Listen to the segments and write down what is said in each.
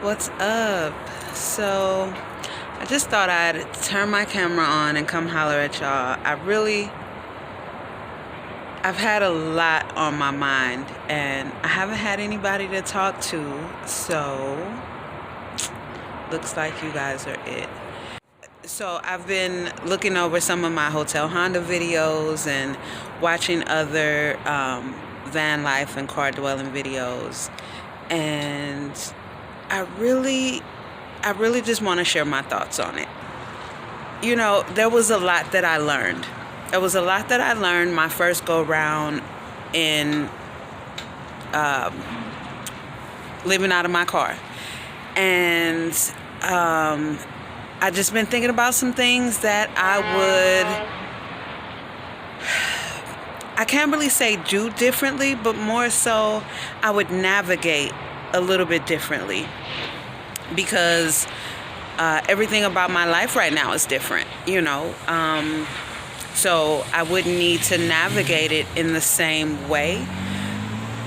What's up? So, I just thought I'd turn my camera on and come holler at y'all. I've had a lot on my mind and I haven't had anybody to talk to, so looks like you guys are it. So, I've been looking over some of my Hotel Honda videos and watching other van life and car dwelling videos, and I really just want to share my thoughts on it. There was a lot that I learned. There was a lot that I learned my first go round in living out of my car. And I just been thinking about some things that I can't really say do differently, but more so I would navigate a little bit differently, because everything about my life right now is different, so I wouldn't need to navigate it in the same way.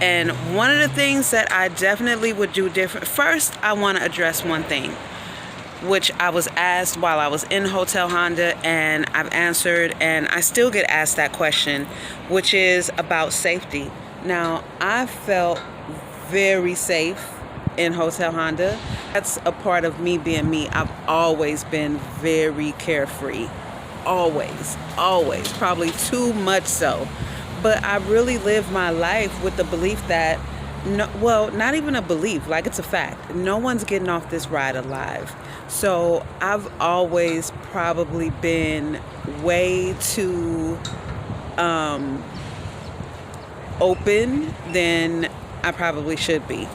And one of the things that I definitely would do different, first I want to address one thing, which I was asked while I was in Hotel Honda, and I've answered, and I still get asked that question, which is about safety. Now, I felt very safe in Hotel Honda. That's a part of me being me. I've always been very carefree. Always, probably too much so. But I really live my life with the belief that, not even a belief, like it's a fact. No one's getting off this ride alive. So I've always probably been way too open than I probably should be.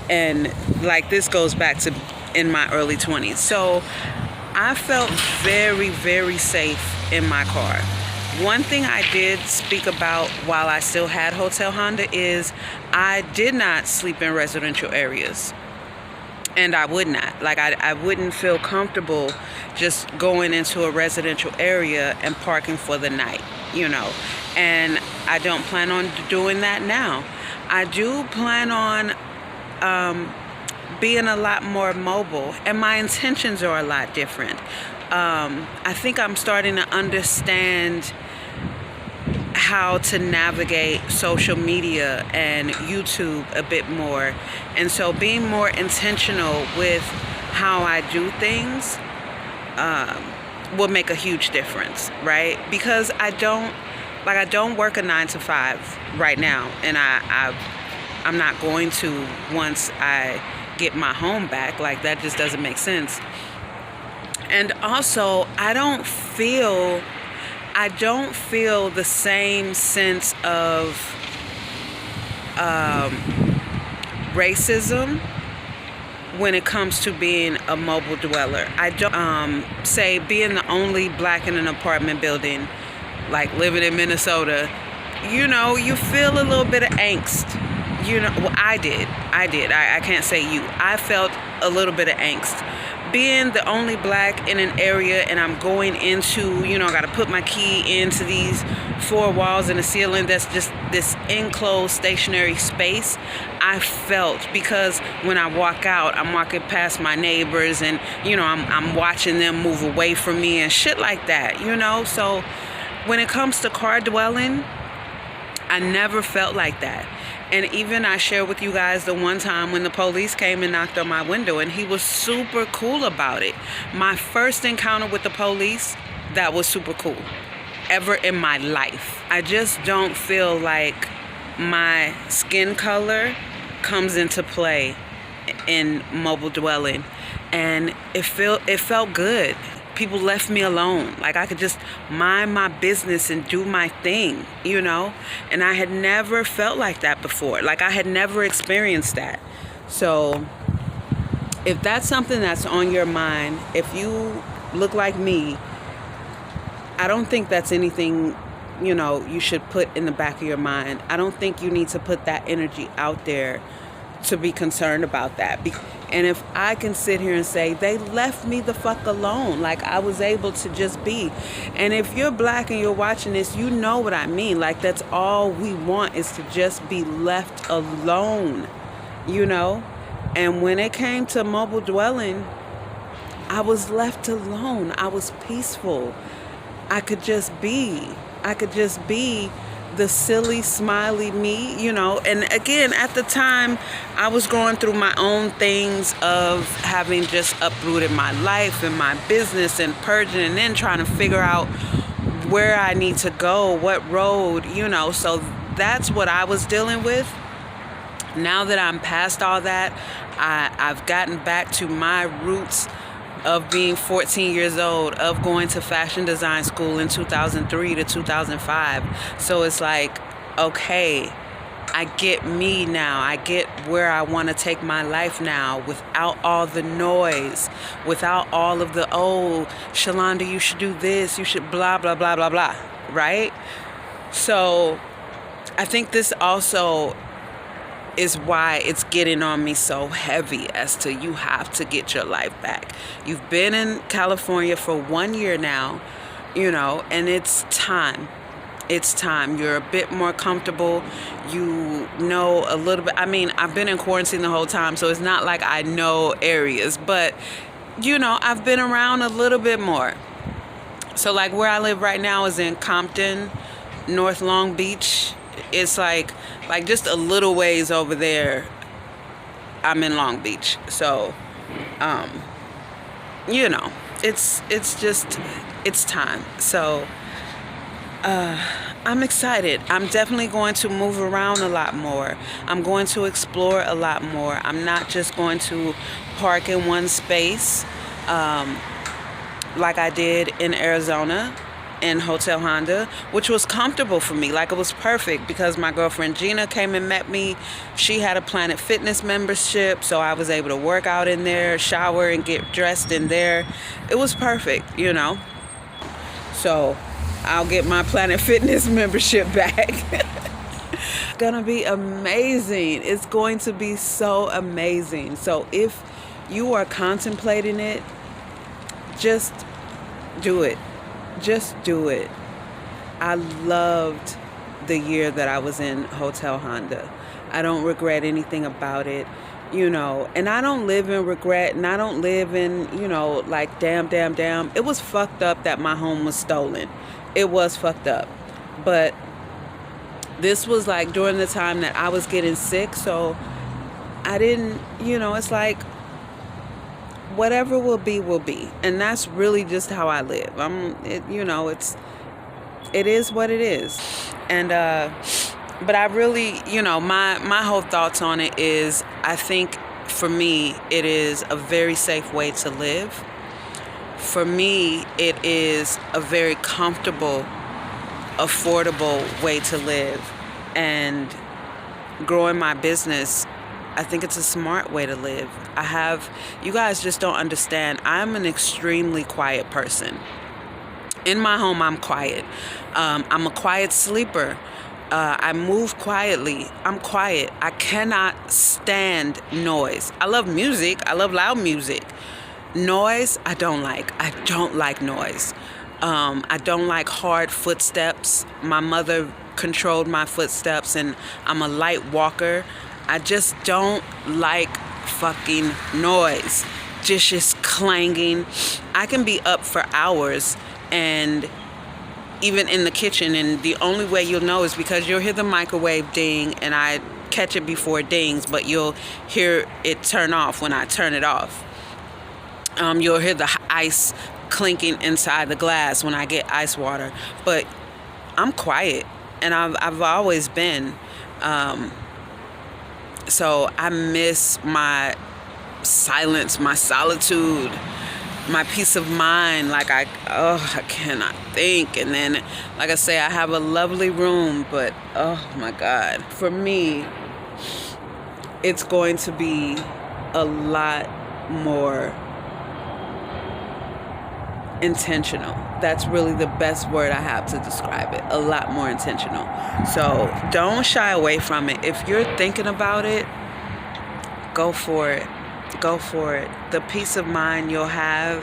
And like this goes back to in my early 20s. So I felt very, very safe in my car. One thing I did speak about while I still had Hotel Honda is I did not sleep in residential areas. And I would not. Like, I wouldn't feel comfortable just going into a residential area and parking for the night, And I don't plan on doing that now. I do plan on being a lot more mobile, and my intentions are a lot different. I think I'm starting to understand how to navigate social media and YouTube a bit more, and so being more intentional with how I do things will make a huge difference, right? Because I don't work a 9 to 5 right now, and I'm not going to once I get my home back. Like, that just doesn't make sense. And also, I don't feel the same sense of racism when it comes to being a mobile dweller. I don't say being the only black in an apartment building, like living in Minnesota, you feel a little bit of angst. I did. I can't say you. I felt a little bit of angst. Being the only black in an area, and I'm going into, I got to put my key into these 4 walls and a ceiling that's just this enclosed stationary space. I felt, because when I walk out, I'm walking past my neighbors, and, I'm watching them move away from me and shit like that, So when it comes to car dwelling, I never felt like that. And even I shared with you guys the one time when the police came and knocked on my window, and he was super cool about it. My first encounter with the police, that was super cool ever in my life. I just don't feel like my skin color comes into play in mobile dwelling, and it felt good. People left me alone. Like, I could just mind my business and do my thing, And I had never felt like that before. Like, I had never experienced that. So if that's something that's on your mind, if you look like me, I don't think that's anything, you should put in the back of your mind. I don't think you need to put that energy out there to be concerned about that. And if I can sit here and say, they left me the fuck alone, like I was able to just be. And if you're black and you're watching this, you know what I mean. Like, that's all we want, is to just be left alone, And when it came to mobile dwelling, I was left alone. I was peaceful. I could just be. I could just be the silly, smiley me, you know. And again, at the time, I was going through my own things of having just uprooted my life and my business and purging, and then trying to figure out where I need to go, what road, you know. So that's what I was dealing with. Now that I'm past all that, I've gotten back to my roots of being 14 years old, of going to fashion design school in 2003 to 2005. So it's like, okay, I get me now. I get where I want to take my life now, without all the noise, without all of the, oh, Shalonda, you should do this, you should blah, blah, blah, blah, blah, right? So I think this also is why it's getting on me so heavy, as to you have to get your life back. You've been in California for 1 year now, you know, and it's time. It's time. You're a bit more comfortable. You know a little bit. I mean, I've been in quarantine the whole time, so it's not like I know areas, but, you know, I've been around a little bit more. So like where I live right now is in Compton, North Long Beach. It's like just a little ways over there, I'm in Long Beach. So, you know, it's time. So, I'm excited. I'm definitely going to move around a lot more. I'm going to explore a lot more. I'm not just going to park in one space, like I did in Arizona, in Hotel Honda, which was comfortable for me. Like, it was perfect because my girlfriend Gina came and met me. She had a Planet Fitness membership, so I was able to work out in there, shower, and get dressed in there. It was perfect, you know. So I'll get my Planet Fitness membership back. Gonna be amazing. It's going to be so amazing. So if you are contemplating it, just do it. Just do it. I loved the year that I was in Hotel Honda. I don't regret anything about it, you know, and I don't live in regret, and I don't live in, you know, like, damn. It was fucked up that my home was stolen. It was fucked up. But this was like during the time that I was getting sick, so I didn't, you know, it's like, whatever will be, will be. And that's really just how I live. It is what it is. And, but I really, you know, my whole thoughts on it is, I think for me, it is a very safe way to live. For me, it is a very comfortable, affordable way to live. And growing my business, I think it's a smart way to live. You guys just don't understand. I'm an extremely quiet person. In my home, I'm quiet. I'm a quiet sleeper. I move quietly. I'm quiet. I cannot stand noise. I love music. I love loud music. Noise, I don't like. I don't like noise. I don't like hard footsteps. My mother controlled my footsteps, and I'm a light walker. I just don't like fucking noise. Dishes clanging. I can be up for hours, and even in the kitchen, and the only way you'll know is because you'll hear the microwave ding, and I catch it before it dings, but you'll hear it turn off when I turn it off. You'll hear the ice clinking inside the glass when I get ice water. But I'm quiet, and I've always been. So I miss my silence, my solitude, my peace of mind. Like, I cannot think. And then, like I say, I have a lovely room, but oh my God. For me, it's going to be a lot more intentional. That's really the best word I have to describe it. A lot more intentional. So don't shy away from it. If you're thinking about it, go for it. Go for it. The peace of mind you'll have,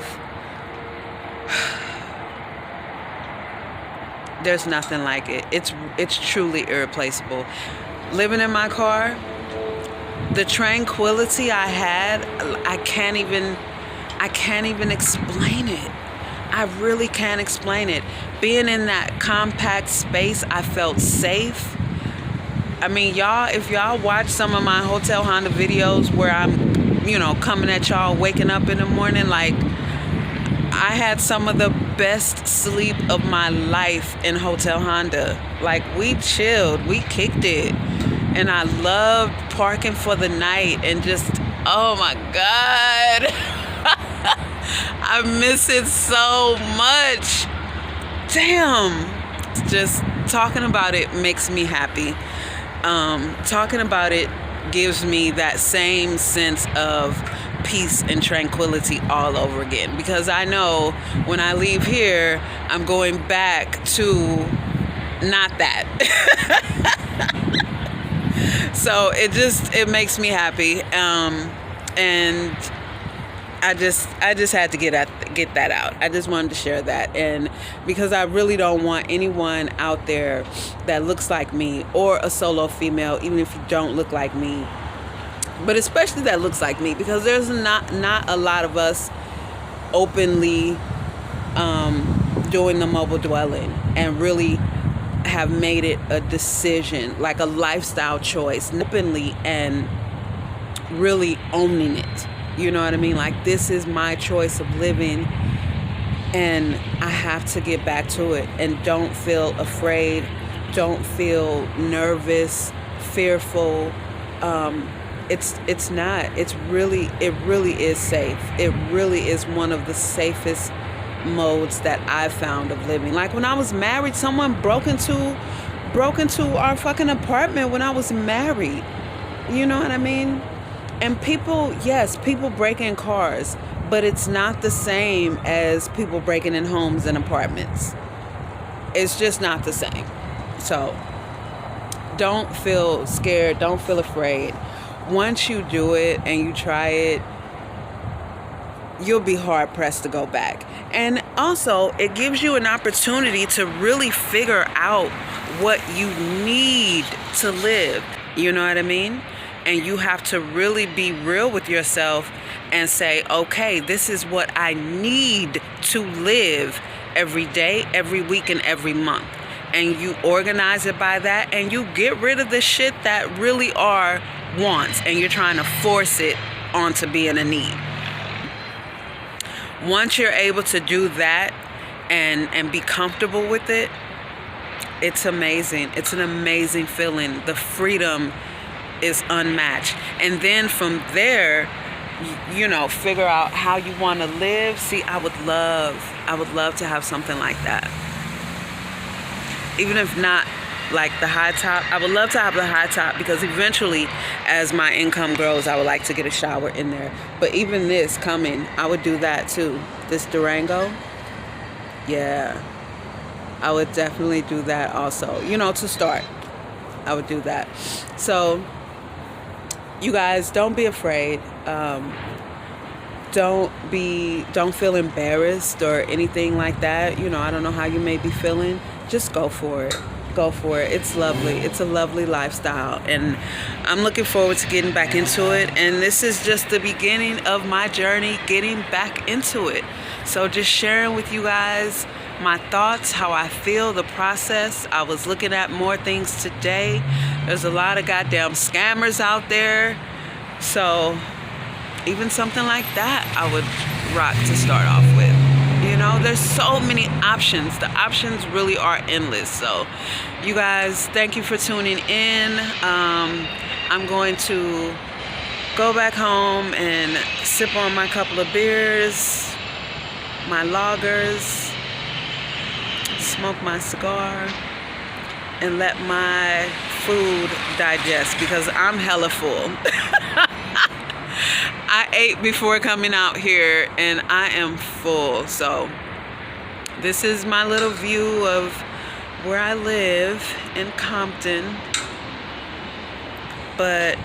there's nothing like it. It's truly irreplaceable. Living in my car, the tranquility I had, I can't even explain it. I really can't explain it. Being in that compact space, I felt safe. I mean, y'all, if y'all watch some of my Hotel Honda videos where I'm, coming at y'all waking up in the morning, like, I had some of the best sleep of my life in Hotel Honda. Like, we chilled, we kicked it. And I loved parking for the night and just, oh my God. I miss it so much. Damn. Just talking about it makes me happy. Talking about it gives me that same sense of peace and tranquility all over again. Because I know when I leave here, I'm going back to not that. So it makes me happy. And I just had to get that out. I just wanted to share that. And because I really don't want anyone out there that looks like me, or a solo female, even if you don't look like me, but especially that looks like me, because there's not a lot of us openly doing the mobile dwelling and really have made it a decision, like a lifestyle choice, openly, and really owning it. You know what I mean? Like, this is my choice of living, and I have to get back to it. And don't feel afraid. Don't feel nervous, fearful. It's not. It really is safe. It really is one of the safest modes that I've found of living. Like, when I was married, someone broke into our fucking apartment when I was married. You know what I mean? And people break in cars, but it's not the same as people breaking in homes and apartments. It's just not the same. So don't feel scared. Don't feel afraid. Once you do it and you try it, you'll be hard pressed to go back. And also, it gives you an opportunity to really figure out what you need to live. You know what I mean? And you have to really be real with yourself and say, okay, this is what I need to live every day, every week, and every month. And you organize it by that, and you get rid of the shit that really are wants, and you're trying to force it onto being a need. Once you're able to do that and be comfortable with it, it's amazing. It's an amazing feeling. The freedom is unmatched. And then from there, figure out how you want to live. See, I would love to have something like that. Even if not like the high top, I would love to have the high top, because eventually, as my income grows, I would like to get a shower in there. But even this coming, I would do that too. This Durango, yeah, I would definitely do that also. To start, I would do that. So, you guys, don't be afraid. Don't feel embarrassed or anything like that. I don't know how you may be feeling. Just go for it. Go for it. It's lovely. It's a lovely lifestyle. And I'm looking forward to getting back into it. And this is just the beginning of my journey getting back into it. So just sharing with you guys my thoughts, how I feel, the process. I was looking at more things today. There's a lot of goddamn scammers out there. So even something like that, I would rock to start off with. There's so many options. The options really are endless. So you guys, thank you for tuning in. I'm going to go back home and sip on my couple of beers, my lagers, smoke my cigar, and let my food digest, because I'm hella full. I ate before coming out here and I am full. So this is my little view of where I live in Compton. But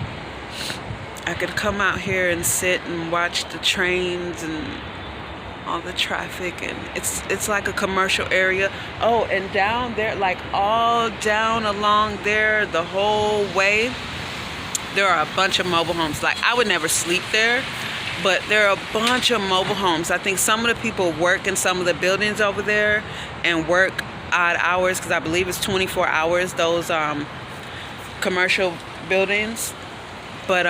I could come out here and sit and watch the trains and all the traffic, and it's like a commercial area. Oh, and down there, like all down along there the whole way, there are a bunch of mobile homes. Like, I would never sleep there, but there are a bunch of mobile homes. I think some of the people work in some of the buildings over there and work odd hours, because I believe it's 24 hours, those commercial buildings. But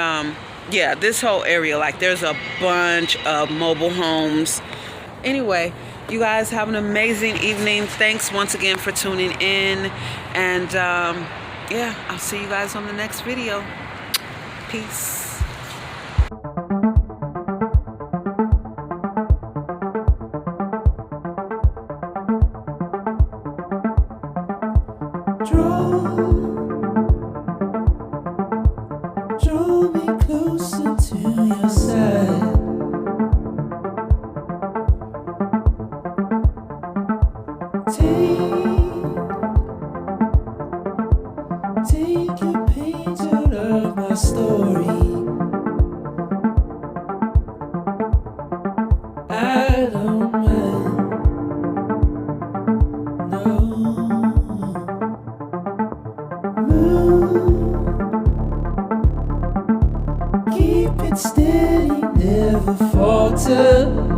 yeah, this whole area, like, there's a bunch of mobile homes. Anyway, you guys have an amazing evening. Thanks once again for tuning in. And yeah, I'll see you guys on the next video. Peace. Draw me closer to your side. Take your page out of my story. I don't mind, no. Move, keep it steady, never falter.